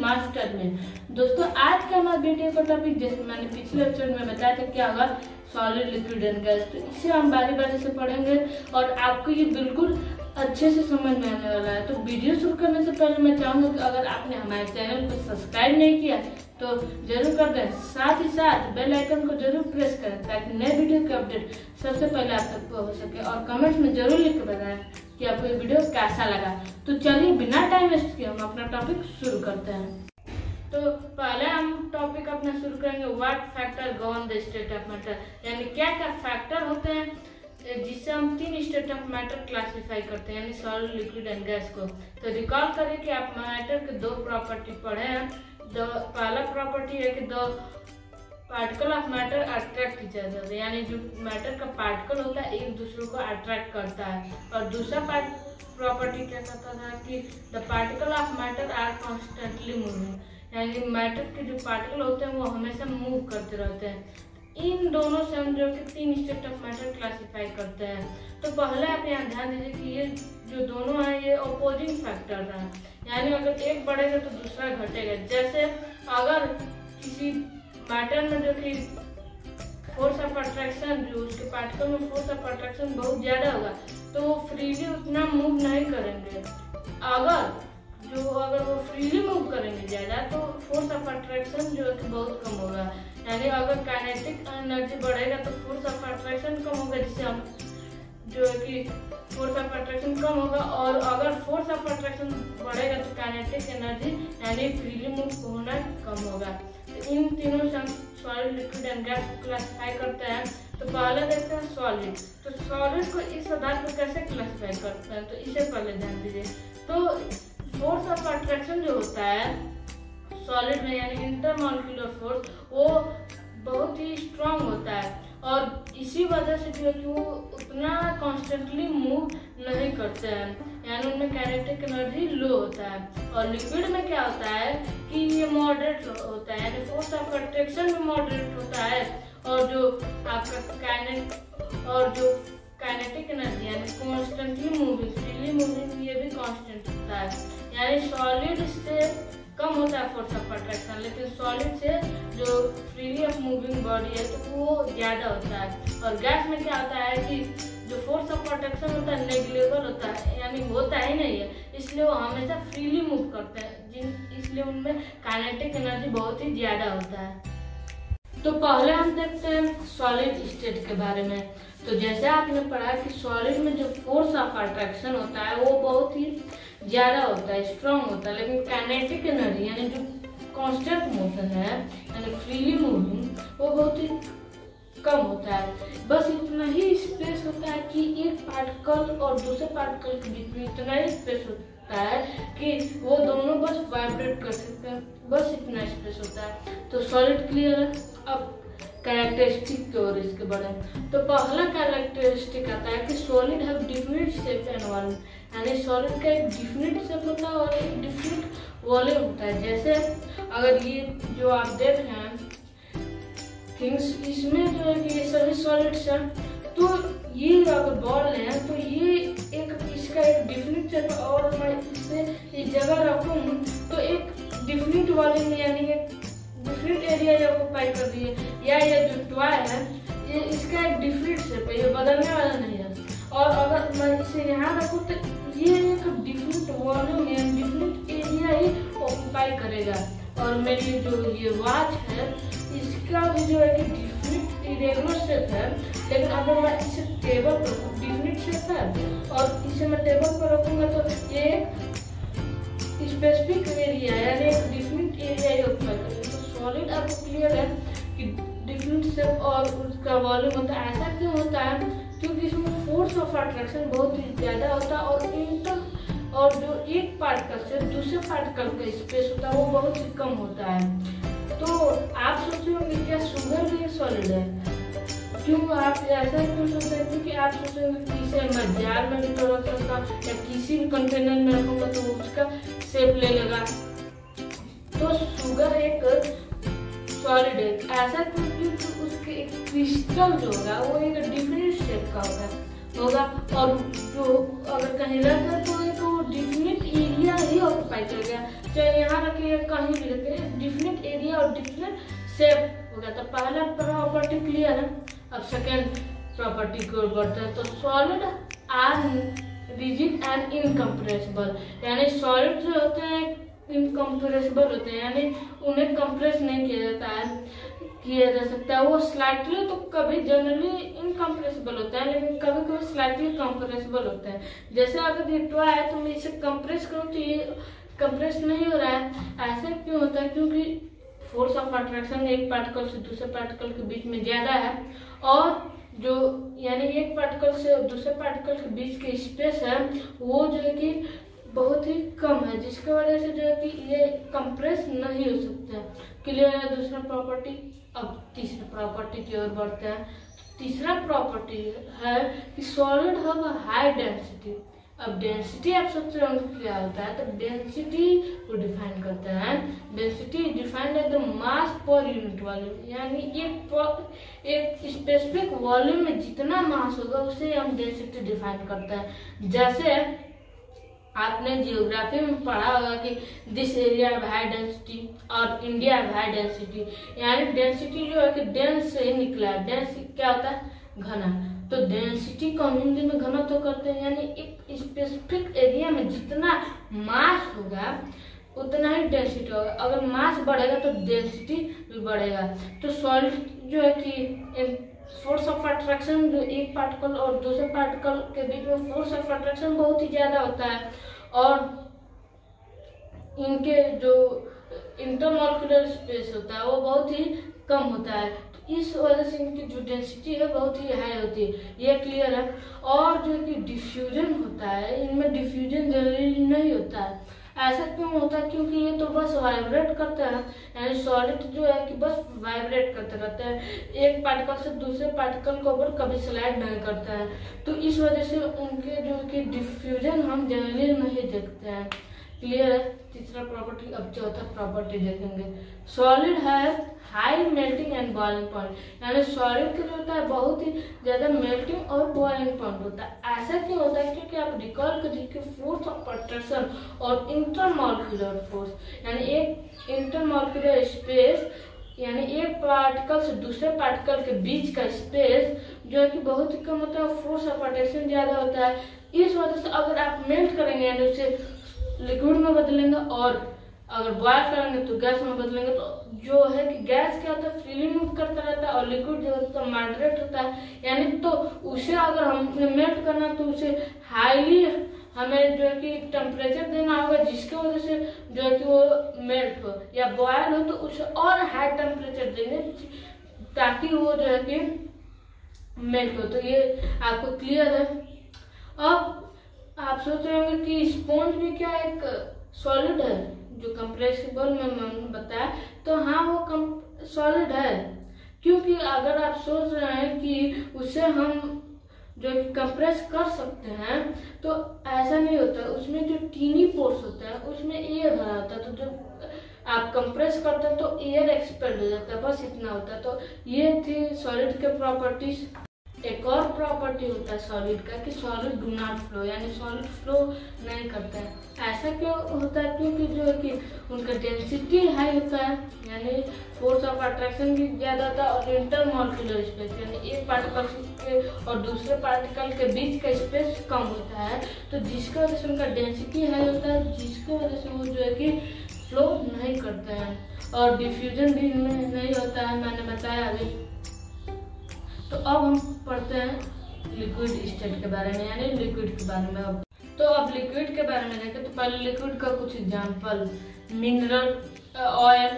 Master में। दोस्तों आज का हमारा वीडियो का टॉपिक, जैसे मैंने पिछले एपिसोड में बताया था, क्या होगा सॉलिड, लिक्विड एंड गैस। तो इसे हम बारी बारी से पढ़ेंगे और आपको ये बिल्कुल अच्छे से समझ में आने वाला है। तो वीडियो शुरू करने से पहले मैं चाहूँगा कि अगर आपने हमारे चैनल को सब्सक्राइब नहीं किया तो जरूर कर दें, साथ ही साथ बेल आइकन को जरूर प्रेस करें ताकि नए वीडियो के अपडेट सबसे पहले आप तक हो सके। और कमेंट्स में जरूर लिख कर बताएं कि आपको ये वीडियो कैसा लगा। तो चलिए बिना टाइम वेस्ट किए हम अपना टॉपिक शुरू करते हैं। तो पहले हम टॉपिक अपना शुरू करेंगे, what factor govern the state of matter, यानी क्या क्या फैक्टर होते हैं जिससे हम 3 स्टेट ऑफ मैटर क्लासिफाई करते हैं, यानी सॉलिड, लिक्विड एंड गैस को। तो रिकॉल करें कि आप मैटर के 2 प्रॉपर्टी पढ़े हैं। पहला प्रॉपर्टी है कि 2 particle of matter attract each other, यानी जो मैटर का पार्टिकल होता है एक दूसरे को अट्रैक्ट करता है। और दूसरा प्रॉपर्टी क्या कहता था कि the particle of matter are constantly moving, यानी मैटर के जो पार्टिकल होते हैं वो हमेशा मूव करते रहते हैं। इन दोनों से हम जो कि 3 स्टेट ऑफ मैटर क्लासिफाई करते हैं। तो पहले आप यहाँ ध्यान दीजिए कि ये जो दोनों हैं ये अपोजिंग फैक्टर हैं, यानी अगर एक बढ़ेगा तो दूसरा घटेगा। जैसे अगर किसी मैटर में जो कि फोर्स ऑफ अट्रैक्शन, जो उसके पार्टिकल में फोर्स ऑफ अट्रैक्शन बहुत ज़्यादा होगा तो वो फ्रीली उतना मूव नहीं करेंगे। अगर वो फ्रीली मूव करेंगे ज़्यादा तो फोर्स ऑफ अट्रैक्शन जो है कि बहुत कम होगा। यानी अगर काइनेटिक एनर्जी बढ़ेगा तो फोर्स ऑफ अट्रैक्शन कम होगा, जिससे हम जो है कि फोर्स ऑफ अट्रैक्शन कम होगा। और अगर फोर्स ऑफ अट्रैक्शन बढ़ेगा तो काइनेटिक एनर्जी यानी फ्रीली मूव होना कम होगा। तो इन तीनों से हम सॉलिड, लिक्विड एंड गैस को क्लासिफाई करते हैं। तो पहले देखते हैं सॉलिड। तो सॉलिड को इस आधार पर कैसे क्लासिफाई करते हैं, तो इसे पहले ध्यान दीजिए। तो फोर्स ऑफ अट्रैक्शन जो होता है सॉलिड में, यानी इंटरमॉलिक्यूलर फोर्स, वो बहुत ही स्ट्रांग होता है और इसी वजह से जो है कि वो उतना कॉन्स्टेंटली मूव नहीं करते हैं, यानी उनमें काइनेटिक एनर्जी लो होता है। और लिक्विड में क्या होता है कि ये मॉडरेट होता है, यानी फोर्स ऑफ अट्रैक्शन भी मॉडरेट होता है और जो आपका काइनेटिक एनर्जी यानी कॉन्स्टेंटली मूविंग, फ्रीली मूविंग, ये भी कांस्टेंट होता है। यानी सॉलिड से कम होता है फोर्स ऑफ अट्रैक्शन, लेकिन सॉलिड से जो फ्रीली ऑफ मूविंग बॉडी है तो वो ज़्यादा होता है। और गैस में क्या होता है कि जो फोर्स ऑफ अट्रैक्शन होता है नेग्लिजिबल होता है, यानी होता ही नहीं है, इसलिए वो हमेशा फ्रीली मूव करते हैं, इसलिए उनमें काइनेटिक एनर्जी बहुत ही ज़्यादा होता है। तो पहले हम देखते हैं सॉलिड स्टेट के बारे में। तो जैसे आपने पढ़ा कि सॉलिड में जो फोर्स ऑफ अट्रैक्शन होता है वो बहुत ही ज़्यादा होता है, स्ट्रॉन्ग होता है, लेकिन काइनेटिक एनर्जी यानी जो कांस्टेंट मोशन है यानी फ्रीली मूविंग, वो बहुत ही कम होता है। बस इतना ही स्पेस होता है कि एक पार्टिकल और दूसरे पार्टिकल के बीच में इतना ही स्पेस होता है कि वो दोनों बस वाइब्रेट कर सकते हैं, बस इतना स्पेस होता है। तो सॉलिड क्लियर है। अब कैरेक्टरिस्टिक की ओर इसके बढ़े। तो पहला कैरेक्टरिस्टिक आता है कि solid have definite shape and volume, यानी सॉलिड का एक डिफिनिट शेप होता है और एक डिफिनिट वॉल्यूम होता है। जैसे अगर ये जो आप देख रहे हैं थिंग्स, इसमें जो है कि ये सभी सॉलिड्स हैं, तो ये अगर बॉल है तो ये इसका एक डिफिनिट शेप है और मैं इससे इस जगह रखूँ तो एक डिफिनिट वॉल्यूम यानी एक डिफरेंट एरिया ये ऑक्यूपाई कर रही है, या ये जो टॉय है ये इसका एक डिफरेंट शेप है, ये बदलने वाला नहीं है। और अगर मैं इसे यहाँ रखूँ तो ये एक डिफरेंट वॉल्यूम या डिफरेंट एरिया ही ऑक्यूपाई करेगा। और मेरी जो ये वॉच है इसका भी जो है कि डिफरेंट इरेगुलर शेप है, लेकिन अगर मैं इसे टेबल पर डिफरेंट शेप है और इसे मैं टेबल पर रखूँगा तो ये एक स्पेसिफिक एरिया यानी एक डिफरेंट एरिया ही ऑक्यूपाई करेगा। सॉलिड आपको क्लियर है कि डिफरेंट शेप और उसका वॉल्यूम होता है। ऐसा क्यों होता है? क्योंकि इसमें फोर्स ऑफ अट्रैक्शन बहुत ही ज़्यादा होता है और जो एक पार्टिकल से दूसरे पार्टिकल का स्पेस होता है वो बहुत ही कम होता है। तो आप सोच रहे होंगे क्या शुगर भी सॉलिड है? क्यों आप ऐसा क्यों सोच रहे हैं? कि आप सोच रहे कि इसे मैं जार में भी तो रख सकता या किसी भी कंटेनर में रखूँगा तो उसका शेप ले लेगा। तो शुगर एक सॉलिड है, ऐसा क्योंकि उसके एक क्रिस्टल जो होगा वो एक डिफरेंट शेप का होगा और जो अगर कहीं रहता है तो एक डिफरेंट एरिया ही ऑक्यूपाई करेगा। चाहे यहाँ रखिए कहीं भी रखिए, डिफरेंट एरिया और डिफरेंट शेप हो गया। तो पहला प्रॉपर्टी क्लियर है। अब सेकेंड प्रॉपर्टी की ओर बढ़ते हैं। तो solid are rigid and incompressible, यानी सॉलिड जो होते हैं इनकम्प्रेसिबल होते हैं, यानी उन्हें कंप्रेस नहीं किया जाता है, किया जा सकता है। वो स्लाइटली तो कभी जनरली इनकम्प्रेसिबल होता है, लेकिन कभी कभी स्लाइटली कंप्रेसिबल होता है। जैसे अगर ये टॉय है तो मैं इसे कंप्रेस करूँ तो ये कंप्रेस नहीं हो रहा है। ऐसा क्यों होता है? क्योंकि फोर्स ऑफ अट्रैक्शन एक पार्टिकल से दूसरे पार्टिकल के बीच में ज्यादा है, और जो यानी एक पार्टिकल से दूसरे पार्टिकल के बीच की स्पेस है वो जो है कि बहुत ही कम है, जिसकी वजह से जो है कि ये कंप्रेस नहीं हो सकता। क्लियर है दूसरा प्रॉपर्टी। अब तीसरी प्रॉपर्टी की ओर बढ़ते हैं। तीसरा प्रॉपर्टी है कि solid have a high density. अब डेंसिटी आप सोच रहे होंगे क्या होता है, तो डेंसिटी को डिफाइन करते हैं। Density defined as the mass per unit volume, यानी एक स्पेसिफिक वॉल्यूम में जितना मास होगा उसे हम डेंसिटी डिफाइन करते हैं। जैसे आपने जियोग्राफी में पढ़ा होगा कि this area of high density और इंडिया ऑफ हाई डेंसिटी, यानी डेंसिटी जो है कि डेंस से ही निकला है। डेंस क्या होता है? घना। तो डेंसिटी को हम हिंदी में घनत्व करते हैं, यानी एक स्पेसिफिक एरिया में जितना मास होगा उतना ही डेंसिटी होगा। अगर मास बढ़ेगा तो डेंसिटी भी बढ़ेगा। तो सॉलिड जो है कि फोर्स ऑफ अट्रैक्शन जो एक पार्टिकल और दूसरे पार्टिकल के बीच में फोर्स ऑफ अट्रैक्शन बहुत ही ज्यादा होता है, और इनके जो इंटरमॉलिक्यूलर स्पेस होता है वो बहुत ही कम होता है। तो इस वजह से इनकी जो डेंसिटी है बहुत ही हाई होती है। ये क्लियर है। और जो कि डिफ्यूजन होता है, इनमें डिफ्यूजन जरूरी नहीं होता है। ऐसा क्यों होता है? क्योंकि ये तो बस वाइब्रेट करते हैं, यानी सॉलिड जो है कि बस वाइब्रेट करते रहते हैं, एक पार्टिकल से दूसरे पार्टिकल के ऊपर कभी स्लाइड नहीं करता है। तो इस वजह से उनके जो कि डिफ्यूजन हम जनरली नहीं देखते हैं। क्लियर है तीसरा प्रॉपर्टी। अब चौथा प्रॉपर्टी देखेंगे। सॉलिड है high melting and boiling point, यानी सॉलिड का जो होता है बहुत ही ज्यादा मेल्टिंग और बॉइलिंग पॉइंट होता है। ऐसा क्यों होता है? क्योंकि आप रिकॉल करिए कि फोर्स ऑफ अट्रैक्शन और इंटरमॉलिक्यूलर फोर्स, यानी एक इंटरमॉलिक्यूलर स्पेस, यानी एक पार्टिकल से दूसरे पार्टिकल के बीच का स्पेस जो है कि बहुत ही कम होता है, फोर्स ऑफ अट्रैक्शन ज्यादा होता है। इस वजह से अगर आप मेल्ट करेंगे यानी उसे लिक्विड में बदलेंगे, और अगर बॉयल करेंगे तो गैस में बदलेंगे, तो जो है कि गैस क्या होता है फ्रीली मूव करता रहता है, और लिक्विड जो होता है मॉडरेट होता है। यानी तो उसे अगर हमें मेल्ट करना तो उसे हाईली हमें जो है कि टेम्परेचर देना होगा, जिसकी वजह से जो है कि वो मेल्ट हो, या बॉयल हो तो उसे और हाई टेम्परेचर देंगे ताकि वो जो है कि मेल्ट हो। तो ये आपको क्लियर है। अब आप सोच रहे होंगे कि स्पॉन्ज भी क्या एक सॉलिड है, जो कंप्रेसिबल में मैंने बताया, तो हाँ वो सॉलिड है। क्योंकि अगर आप सोच रहे हैं कि उसे हम जो कंप्रेस कर सकते हैं, तो ऐसा नहीं होता है। उसमें जो टीनी पोर्स होता है उसमें एयर भरा होता है, तो जब आप कंप्रेस करते हैं तो एयर एक्सपेल हो जाता है, बस इतना होता है। तो ये थी सॉलिड के प्रॉपर्टीज। एक और प्रॉपर्टी होता है सॉलिड का कि सॉलिड डू नॉट फ्लो, यानी सॉलिड फ्लो नहीं करता है। ऐसा क्यों होता है? क्योंकि जो है कि उनका डेंसिटी हाई होता है, यानी फोर्स ऑफ अट्रैक्शन भी ज्यादा होता है, और इंटरमॉलिक्यूलर स्पेस यानी एक पार्टिकल के और दूसरे पार्टिकल के बीच का स्पेस कम होता है, तो जिसकी वजह से उनका डेंसिटी हाई होता है, जिसकी वजह से वो जो है कि फ्लो नहीं करते हैं, और डिफ्यूजन भी इनमें नहीं होता है, मैंने बताया अभी। तो अब हम पढ़ते हैं लिक्विड स्टेट के बारे में, यानी लिक्विड के बारे में। अब लिक्विड के बारे में देखें तो पहले लिक्विड का कुछ example, mineral oil,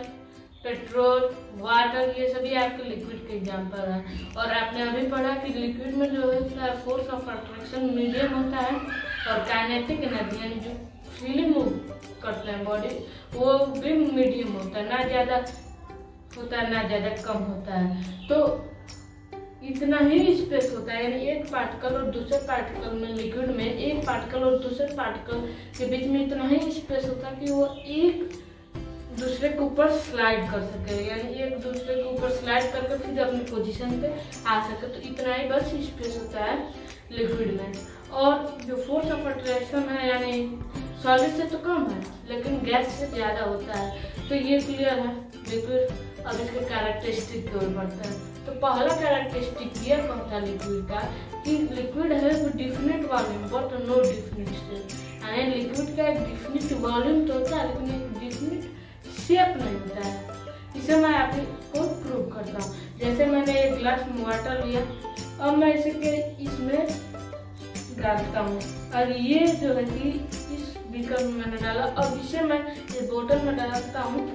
petrol, water, ये सभी आपके लिक्विड के एग्जांपल हैं। और आपने अभी पढ़ा कि लिक्विड में जो होता है फोर्स ऑफ अट्रैक्शन मीडियम होता है, और काइनेटिक एनर्जी यानी जो फ्रीली मूव करते हैं बॉडी वो भी मीडियम होता है, ना ज्यादा होता है ना ज्यादा कम होता है। तो इतना ही स्पेस होता है, यानी एक पार्टिकल और दूसरे पार्टिकल में, लिक्विड में एक पार्टिकल और दूसरे पार्टिकल के बीच में इतना ही स्पेस होता है कि वो एक दूसरे के ऊपर स्लाइड कर सके, यानी एक दूसरे के ऊपर स्लाइड करके फिर अपनी पोजीशन पे आ सके। तो इतना ही बस स्पेस होता है लिक्विड में। और जो फोर्स ऑफ अट्रैक्शन है यानी सॉलिड से तो कम है लेकिन गैस से ज़्यादा होता है। तो ये क्लियर है लिक्विड। अब इसके कैरेक्टरिस्टिक की ओर बढ़ते हैं। तो पहला कैरेक्टरिस्टिक ये कहता है लिक्विड का कि लिक्विड है वो definite volume but no definite shape. यानी लिक्विड का एक डिफिनिट वॉल्यूम तो होता है लेकिन एक डिफिनिट शेप नहीं होता है। इसे मैं आपको प्रूव करता हूँ। जैसे मैंने एक ग्लास में वाटर लिया, अब मैं इसे इसमें डालता हूँ और ये जो है कि इस बीकर में मैंने डाला। अब इसे मैं इस बोतल में डालता हूँ।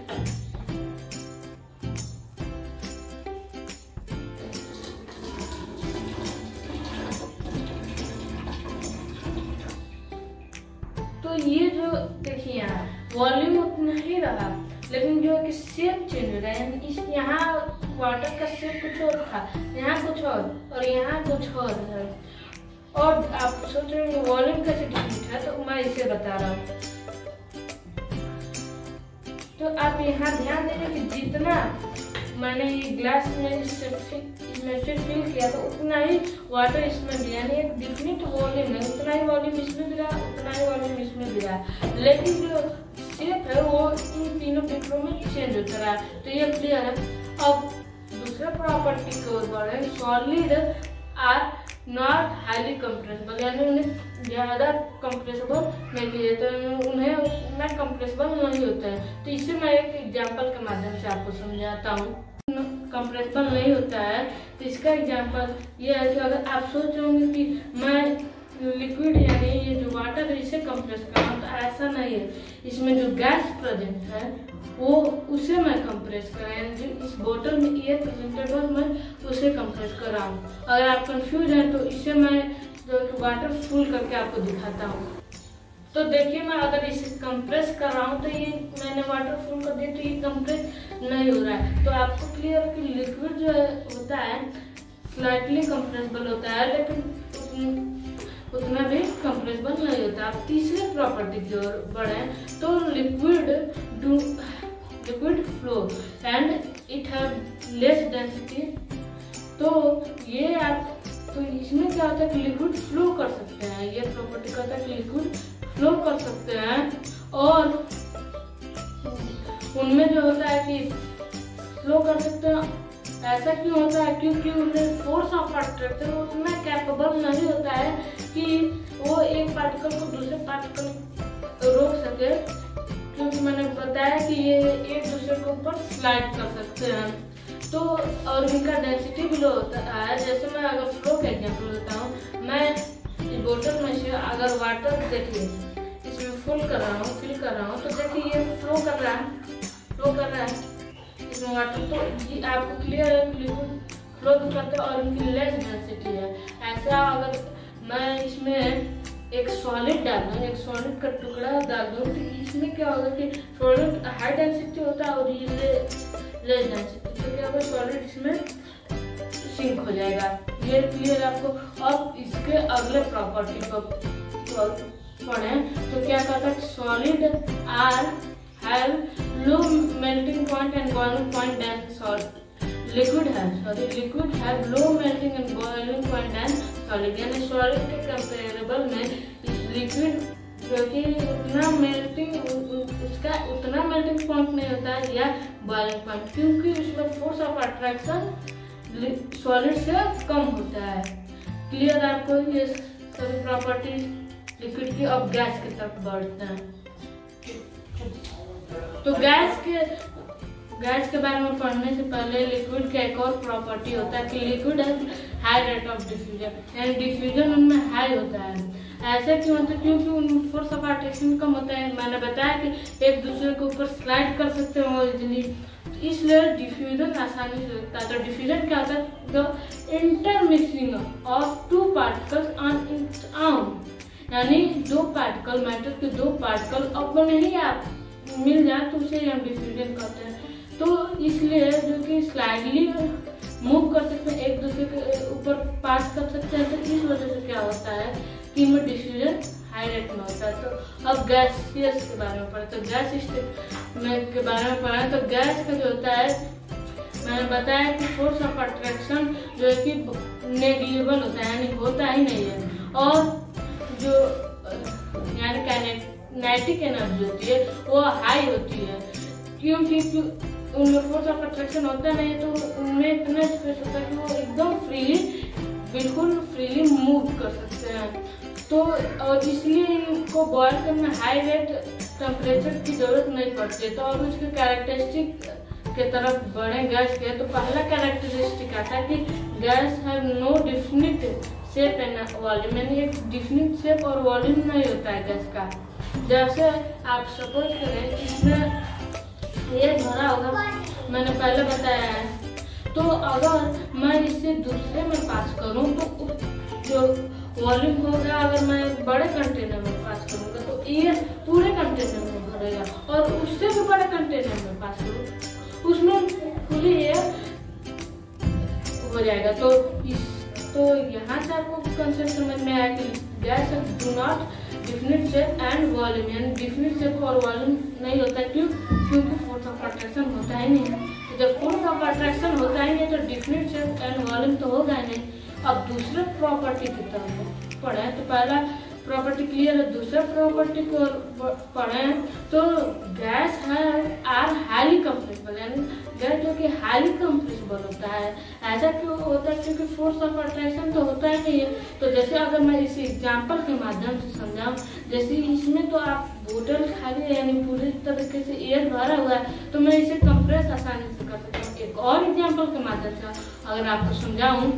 तो ये जो देखिए यहाँ वॉल्यूम उतना ही रहा लेकिन जो है कि शेप चेंज हो रहा है। इस यहाँ वाटर का शेप कुछ और था, यहाँ कुछ और यहाँ कुछ और है। और आप सोच रहे हैं वॉल्यूम कैसे डिफरेंट है, तो मैं इसे बता रहा हूँ। तो आप यहाँ ध्यान देंगे कि जितना मैंने ये ग्लास में इसमें से फिल किया तो उतना ही वाटर इसमें दिया, यानी एक डिफरेंट वॉल्यूम है। उतना ही वॉल्यूम इसमें दिया, उतना ही वॉल्यूम इसमें दिया, लेकिन जो शेप है वो इन तीनों पेपरों में चेंज होता रहा। तो ये क्लियर है। अब दूसरा प्रॉपर्टी की ओर बढ़े। Solid are not highly compressible, यानी उन्हें ज़्यादा कंप्रेसिबल नहीं किए तो उन्हें उतना कंप्रेसिबल नहीं होता है। तो इसे मैं एक एग्जांपल के माध्यम से आपको समझाता हूँ। कंप्रेसिबल नहीं होता है तो इसका एग्जांपल ये है कि अगर आप सोच रहे होंगे कि मैं लिक्विड यानी ये जो वाटर है इसे कंप्रेस कर रहा हूँ, तो ऐसा नहीं है। इसमें जो गैस प्रेजेंट है वो उसे मैं कंप्रेस कर रहा हूँ। जो इस बोतल में ये प्रेजेंटेड है मैं उसे कंप्रेस कर रहा हूँ। अगर आप कंफ्यूज हैं तो इसे मैं जो वाटर फुल करके आपको दिखाता हूँ। तो देखिए मैं अगर इसे कंप्रेस कर रहा हूँ तो ये मैंने वाटर फुल कर दिया तो ये कंप्रेस नहीं हो रहा है। तो आपको क्लियर कि लिक्विड जो होता है स्लाइटली कंप्रेसिबल होता है लेकिन उतना भी कंप्रेसिबल नहीं होता। आप तीसरे प्रॉपर्टी की ओर बढ़े तो liquid flow and it have less density. तो ये आप तो इसमें क्या होता है कि लिक्विड फ्लो कर सकते हैं। ये प्रॉपर्टी कहता है कि लिक्विड फ्लो कर सकते हैं और उनमें जो होता है कि फ्लो कर सकते हैं। ऐसा क्यों होता है? क्योंकि उनमें फोर्स ऑफ अट्रैक्शन उतना कैपेबल नहीं होता है कि वो एक पार्टिकल को दूसरे पार्टिकल रोक सके, क्योंकि मैंने बताया कि ये एक दूसरे के ऊपर स्लाइड कर सकते हैं। तो और इनका डेंसिटी भी लो होता है। जैसे मैं अगर फ्लो का एग्जाम्पल देता हूँ, मैं इस बोतल में से अगर वाटर देखिए इसमें फिल कर रहा हूँ तो देखिए ये फ्लो कर रहा है इसमें वाटर। तो ये आपको क्लियर है कि लिक्विड फ्लो भी करते हैं और इनकी लेस डेंसिटी है। ऐसा अगर मैं इसमें एक सॉलिड डाल दूँ, एक सॉलिड का टुकड़ा डाल दूँ तो इसमें क्या होगा कि सॉलिड हाई डेंसिटी होता है और ये लेस डेंसिटी, तो क्या होगा सॉलिड इसमें सिंक हो जाएगा। ये क्लियर आपको। अब इसके अगले प्रॉपर्टी को पढ़ें तो क्या कहता है solid are have low melting point and boiling point than liquid have low melting and boiling point than solid. यानी सॉलिड के कंपेरेबल में लिक्विड जो कि उतना मेल्टिंग पॉइंट नहीं होता है या बॉइलिंग पॉइंट, क्योंकि उसमें फोर्स ऑफ अट्रैक्शन सॉलिड से कम होता है। क्लियर आपको ये सभी प्रॉपर्टी लिक्विड की। अब गैस की तरफ बढ़ते हैं। तो गैस के बारे में पढ़ने से पहले लिक्विड का एक और प्रॉपर्टी होता है कि लिक्विड है हाई रेट ऑफ डिफ्यूजन, यानी डिफ्यूजन उनमें हाई होता है। ऐसा क्यों होता है? क्योंकि उनमें फोर्स ऑफ अट्रैक्शन कम होता है। मैंने बताया कि एक दूसरे के ऊपर स्लाइड कर सकते हैं वो इजिली, इसलिए डिफ्यूजन आसानी से होता है। तो डिफ्यूजन क्या होता है? The intermixing of two particles on its own, यानी दो पार्टिकल मैटर के दो पार्टिकल अपने ही आप मिल जाए तो उसे हम डिफ्यूजन कहते हैं। तो इसलिए जो कि स्लाइडली मूव कर सकते हैं, एक दूसरे के ऊपर पास कर सकते हैं, तो इस वजह से क्या होता है कि इनमें डिफ्यूजन हाई रेट में होता है। तो अब गैसियस के बारे में पढ़े तो गैस के बारे में पढ़ा तो गैस का जो होता है मैंने बताया कि फोर्स ऑफ अट्रैक्शन जो है कि नेग्लिजिबल होता है, यानी होता ही नहीं है। और जो यानी काइनेटिक एनर्जी होती है वो हाई होती है, क्योंकि उनमें फोर्स ऑफ अट्रैक्शन होता नहीं, तो उनमें इतना स्पेस होता है कि वो एकदम फ्रीली, बिल्कुल फ्रीली मूव कर सकते हैं। तो और इसलिए इनको बॉयल करने हाई रेट टेम्परेचर की जरूरत नहीं पड़ती। तो अब उसके कैरेक्टरिस्टिक के तरफ बढ़े गैस के, तो पहला कैरेक्टरिस्टिक आता है कि gas have no definite shape and volume, यानी एक डिफिनिट शेप और वॉल्यूम नहीं होता है गैस का। जैसे आप सपोज करें इसमें ये भरा होगा, मैंने पहले बताया है, तो अगर मैं इसे दूसरे में पास करूं तो जो वॉल्यूम होगा, अगर मैं बड़े कंटेनर में पास करूंगा तो एयर पूरे कंटेनर में भरेगा, और उससे भी बड़े कंटेनर में पास करूँ उसमें फुली एयर हो जाएगा। तो यहाँ से आपको कंसेप्ट समझ में आया कि gas do not definite shape and volume, यानी डिफिनिट शेप और वॉल्यूम नहीं होता है। क्योंकि फोर्स ऑफ अट्रैक्शन होता ही नहीं है। तो जब फोर्स ऑफ अट्रैक्शन होता ही नहीं तो डिफिनिट शेप एंड वॉल्यूम तो होगा ही नहीं। अब दूसरे प्रॉपर्टी की तरफ पढ़े तो पहला प्रॉपर्टी क्लियर है, दूसरा प्रॉपर्टी को पढ़े तो गैस है आर हाईली कंप्रेसिबल, यानी गैस जो कि हाईली कंप्रेसिबल होता है। ऐसा क्यों होता है? क्योंकि फोर्स ऑफ अट्रैक्शन तो होता ही नहीं है। तो जैसे अगर मैं इस एग्जाम्पल के माध्यम से समझाऊं, जैसे इसमें तो आप बोतल खाली है, यानी पूरी तरीके से एयर भरा हुआ है, तो मैं इसे कंप्रेस आसानी से कर सकता हूँ। एक और एग्जाम्पल के माध्यम से अगर आपको समझाऊं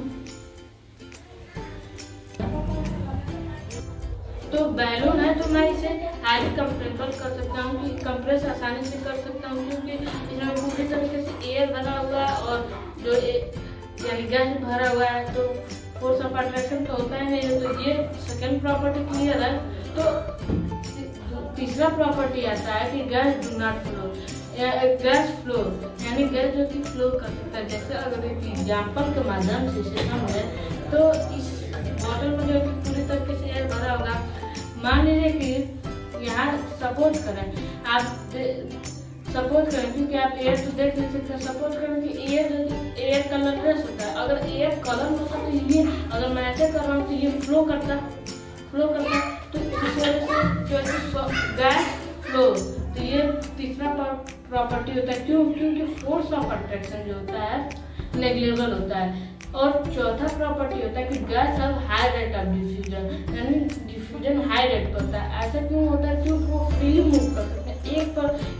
तो बैलून है, तो मैं इसे हाईली कंप्रेसिबल कर सकता हूँ, कि कंप्रेस आसानी से कर सकता हूँ, क्योंकि इसमें पूरी तरीके से एयर भरा हुआ है और जो यानी गैस भरा हुआ है, तो फोर्स ऑफ अट्रैक्शन तो होता ही नहीं है। तो ये सेकेंड प्रॉपर्टी क्लियर है। तो तीसरा प्रॉपर्टी आता है कि gas do not flow, gas flow, यानी गैस जो कि फ्लो कर सकता है। जैसे अगर एक एग्जाम्पल के माध्यम से इसे समझें तो इस बॉटल में जो पूरी तरीके से एयर भरा होगा, मान लीजिए कि यहाँ सपोज करें क्योंकि आप एयर तो देख नहीं सकते, सपोज करें कि एयर कलरलेस होता है। अगर एयर कलर होता तो ये, अगर मैं ऐसे कर रहा हूँ तो ये फ्लो करता, तो इस वजह से गैस फ्लो, तो ये तीसरा प्रॉपर्टी होता है। क्योंकि फोर्स ऑफ अट्रैक्शन जो होता है नेग्लिजिबल होता है। और चौथा प्रॉपर्टी होता है कि gas have high rate of diffusion, यानी डिफ्यूजन हाई रेट पर होता है। ऐसा क्यों होता है? क्योंकि वो फ्रीली मूव कर सकते हैं,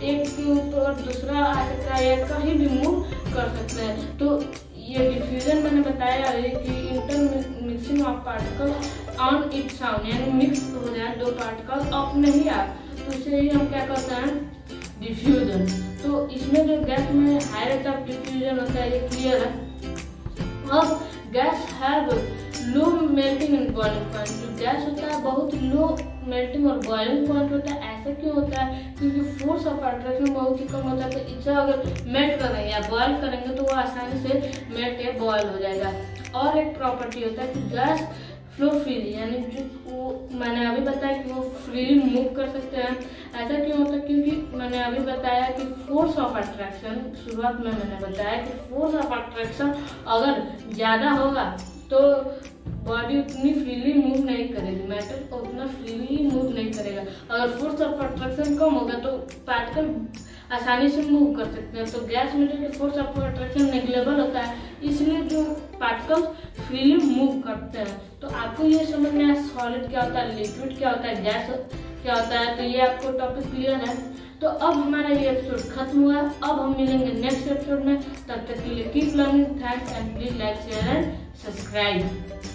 एक के ऊपर दूसरा आ सकता है या कहीं भी मूव कर सकते हैं। तो ये डिफ्यूजन मैंने बताया है कि inter mixing of particle on it sound, यानी मिक्स हो जाए दो पार्टिकल अपने ही आप, तो इसे ही हम क्या कहते हैं? डिफ्यूजन। तो इसमें जो गैस में हाई रेट ऑफ डिफ्यूजन होता है, ये क्लियर है। अब guys have low melting and boiling point, जो गैस होता है बहुत लो मेल्टिंग और बॉइलिंग पॉइंट होता है। ऐसा क्यों होता है? क्योंकि फोर्स ऑफ अट्रैक्शन बहुत ही कम होता है। तो इसे अगर मेल्ट करेंगे या बॉयल करेंगे तो वो आसानी से मेल्ट या बॉयल हो जाएगा। और एक प्रॉपर्टी होता है कि गैस फ्लो फ्रीली, यानी जो वो मैंने अभी बताया कि वो फ्रीली मूव कर सकते हैं। ऐसा क्यों होता है? क्योंकि मैंने अभी बताया कि फोर्स ऑफ अट्रैक्शन, शुरुआत में मैंने बताया कि फोर्स ऑफ अट्रैक्शन अगर ज़्यादा होगा तो बॉडी उतनी फ्रीली मूव नहीं करेगी, मैटर उतना फ्रीली मूव नहीं करेगा। अगर फोर्स ऑफ अट्रैक्शन कम होगा तो पार्टिकल आसानी से मूव कर सकते हैं। तो गैस में जो फोर्स ऑफ अट्रैक्शन नेग्लिजिबल होता है, इसलिए जो पार्टिकल्स फ्रीली मूव करते हैं। तो आपको ये समझ में आया सॉलिड क्या होता है, लिक्विड क्या होता है, गैस क्या होता है। तो ये आपको टॉपिक क्लियर है। तो अब हमारा ये एपिसोड खत्म हुआ। अब हम मिलेंगे नेक्स्ट एपिसोड में। तब तक के लिए keep learning, thanks and please like, share and subscribe.